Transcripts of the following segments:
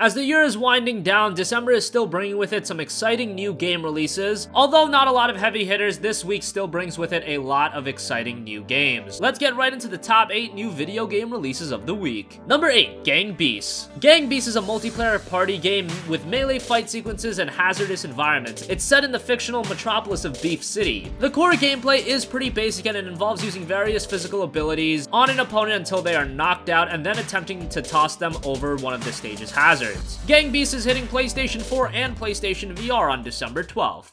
As the year is winding down, December is still bringing with it some exciting new game releases. Although not a lot of heavy hitters, this week still brings with it a lot of exciting new games. Let's get right into the top 8 new video game releases of the week. Number 8, Gang Beasts. Gang Beasts is a multiplayer party game with melee fight sequences and hazardous environments. It's set in the fictional metropolis of Beef City. The core gameplay is pretty basic and it involves using various physical abilities on an opponent until they are knocked out and then attempting to toss them over one of the stage's hazards. Gang Beasts is hitting PlayStation 4 and PlayStation VR on December 12th.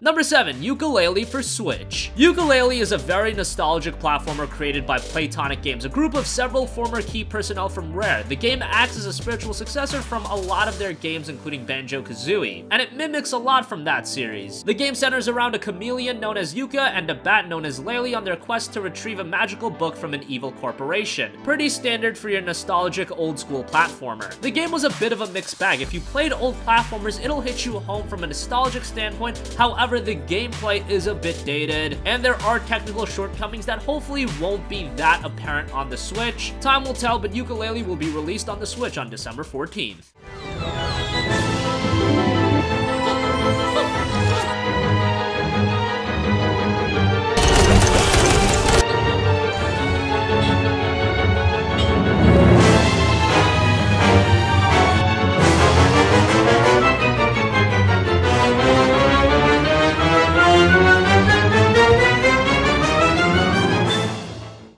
Number 7, Yooka-Laylee for Switch. Yooka-Laylee is a very nostalgic platformer created by Playtonic Games, a group of several former key personnel from Rare. The game acts as a spiritual successor from a lot of their games, including Banjo-Kazooie, and it mimics a lot from that series. The game centers around a chameleon known as Yuka and a bat known as Laylee on their quest to retrieve a magical book from an evil corporation. Pretty standard for your nostalgic old-school platformer. The game was a bit of a mixed bag. If you played old platformers, it'll hit you home from a nostalgic standpoint. However, the gameplay is a bit dated, and there are technical shortcomings that hopefully won't be that apparent on the Switch. Time will tell, but Yooka-Laylee will be released on the Switch on December 14th.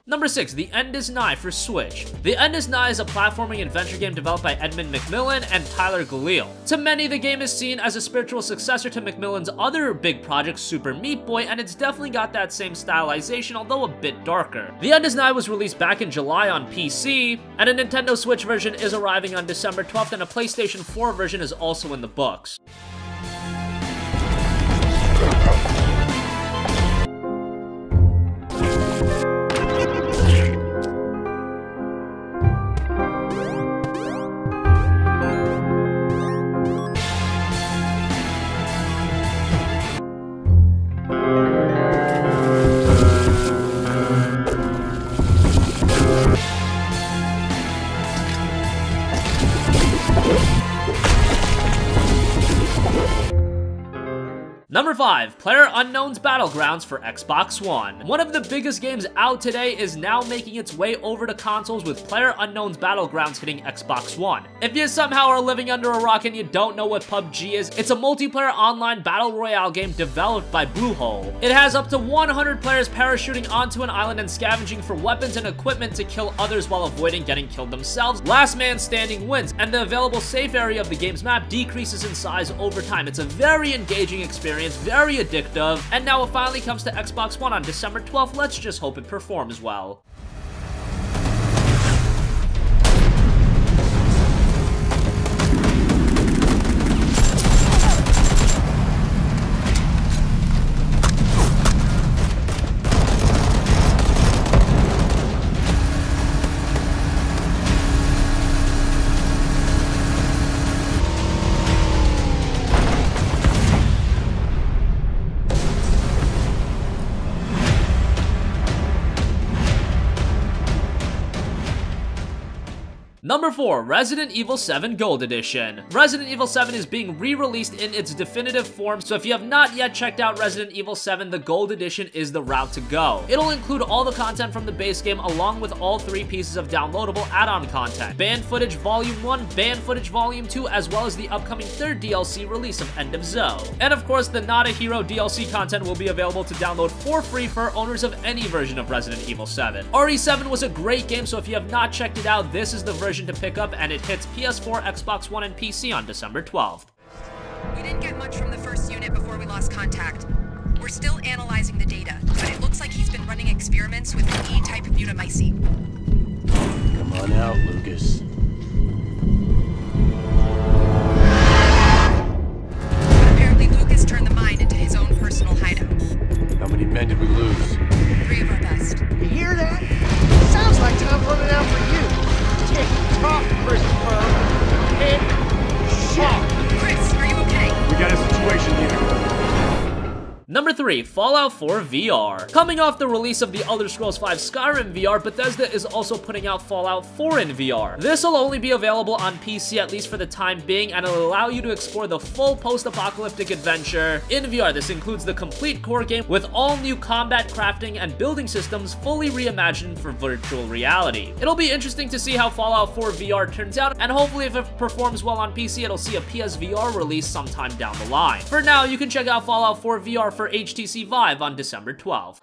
Number 6, The End Is Nigh for Switch. The End Is Nigh is a platforming adventure game developed by Edmund McMillan and Tyler Galil. To many, the game is seen as a spiritual successor to McMillan's other big project, Super Meat Boy, and it's definitely got that same stylization, although a bit darker. The End Is Nigh was released back in July on PC, and a Nintendo Switch version is arriving on December 12th, and a PlayStation 4 version is also in the books. Number 5, PlayerUnknown's Battlegrounds for Xbox One. One of the biggest games out today is now making its way over to consoles, with PlayerUnknown's Battlegrounds hitting Xbox One. If you somehow are living under a rock and you don't know what PUBG is, it's a multiplayer online battle royale game developed by Bluehole. It has up to 100 players parachuting onto an island and scavenging for weapons and equipment to kill others while avoiding getting killed themselves. Last man standing wins, and the available safe area of the game's map decreases in size over time. It's a very engaging experience, very addictive, and now it finally comes to Xbox One on December 12th. Let's just hope it performs well. Number 4, Resident Evil 7 Gold Edition. Resident Evil 7 is being re-released in its definitive form, so if you have not yet checked out Resident Evil 7, the Gold Edition is the route to go. It'll include all the content from the base game along with all 3 pieces of downloadable add-on content: Banned Footage Volume 1, Banned Footage Volume 2, as well as the upcoming 3rd DLC release of End of Zoe. And of course, the Not a Hero DLC content will be available to download for free for owners of any version of Resident Evil 7. RE7 was a great game, so if you have not checked it out, this is the version to pick up, and it hits PS4, Xbox One, and PC on December 12th. We didn't get much from the first unit before we lost contact. We're still analyzing the data, but it looks like he's been running experiments with E-type mutamycete. Come on out, Lucas. men did we lose? 3 of our best. You hear that? Sounds like time's running out for you. Tick tock, Chris Pearl. Tick tock. Chris, are you okay? We got a situation here. Number 3, Fallout 4 VR. Coming off the release of the Elder Scrolls V Skyrim VR, Bethesda is also putting out Fallout 4 in VR. This will only be available on PC at least for the time being, and it'll allow you to explore the full post-apocalyptic adventure in VR. This includes the complete core game with all new combat, crafting, and building systems fully reimagined for virtual reality. It'll be interesting to see how Fallout 4 VR turns out, and hopefully if it performs well on PC, it'll see a PSVR release sometime down the line. For now, you can check out Fallout 4 VR for HTC Vive on December 12th.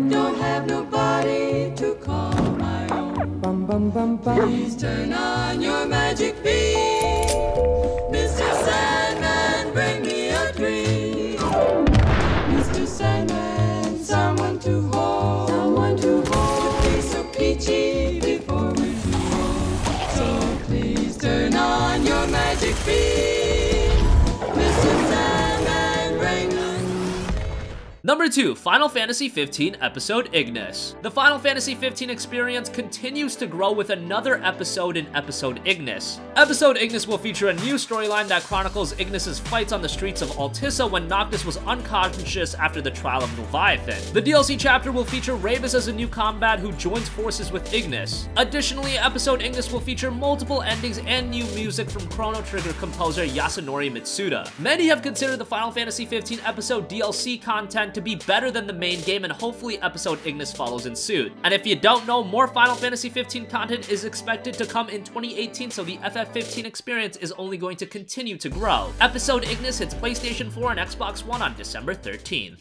Don't have nobody to call my own. Please turn on your magic beam. Mr. Sandman, bring me a dream. Mr. Sandman, someone to hold. Someone to hold. To be so peachy before we go. So please turn on your magic beam. Mr. Sandman, bring me. Number 2, Final Fantasy XV Episode Ignis. The Final Fantasy XV experience continues to grow with another episode in Episode Ignis. Episode Ignis will feature a new storyline that chronicles Ignis's fights on the streets of Altissa when Noctis was unconscious after the trial of Leviathan. The DLC chapter will feature Ravus as a new combat who joins forces with Ignis. Additionally, Episode Ignis will feature multiple endings and new music from Chrono Trigger composer Yasunori Mitsuda. Many have considered the Final Fantasy XV Episode DLC content to be better than the main game, and hopefully Episode Ignis follows in suit. And if you don't know, more Final Fantasy XV content is expected to come in 2018, so the FF15 experience is only going to continue to grow. Episode Ignis hits PlayStation 4 and Xbox One on December 13th.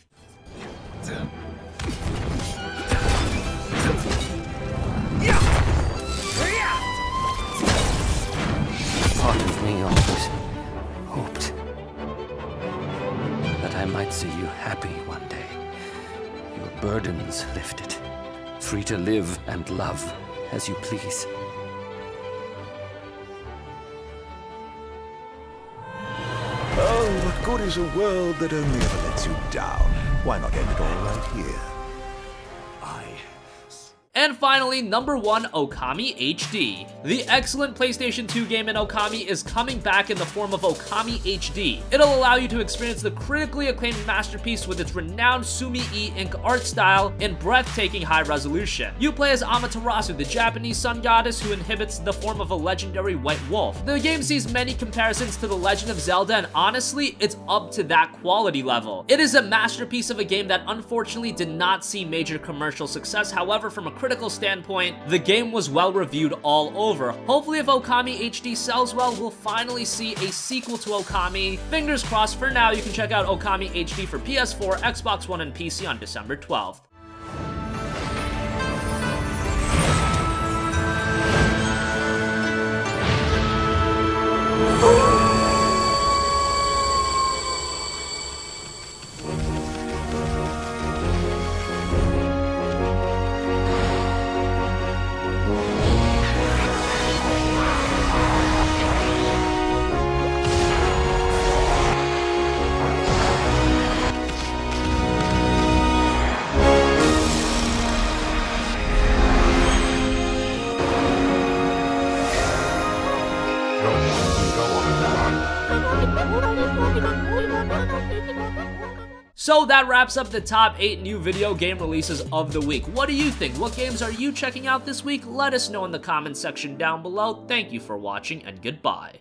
Part of me always hoped that I might see you happy one day. Your burdens lifted, free to live and love as you please. Oh, what good is a world that only ever lets you down? Why not end it all right here? And finally, number 1, Okami HD. The excellent PlayStation 2 game in Okami is coming back in the form of Okami HD. It'll allow you to experience the critically acclaimed masterpiece with its renowned Sumi-E Ink art style in breathtaking high resolution. You play as Amaterasu, the Japanese sun goddess who inhabits the form of a legendary white wolf. The game sees many comparisons to The Legend of Zelda, and honestly, it's up to that quality level. It is a masterpiece of a game that unfortunately did not see major commercial success. However, from a critical standpoint, the game was well reviewed all over. Hopefully, if Okami HD sells well, we'll finally see a sequel to Okami. Fingers crossed. For now, you can check out Okami HD for PS4, Xbox One, and PC on December 12th. So that wraps up the top 8 new video game releases of the week. What do you think? What games are you checking out this week? Let us know in the comments section down below. Thank you for watching, and goodbye.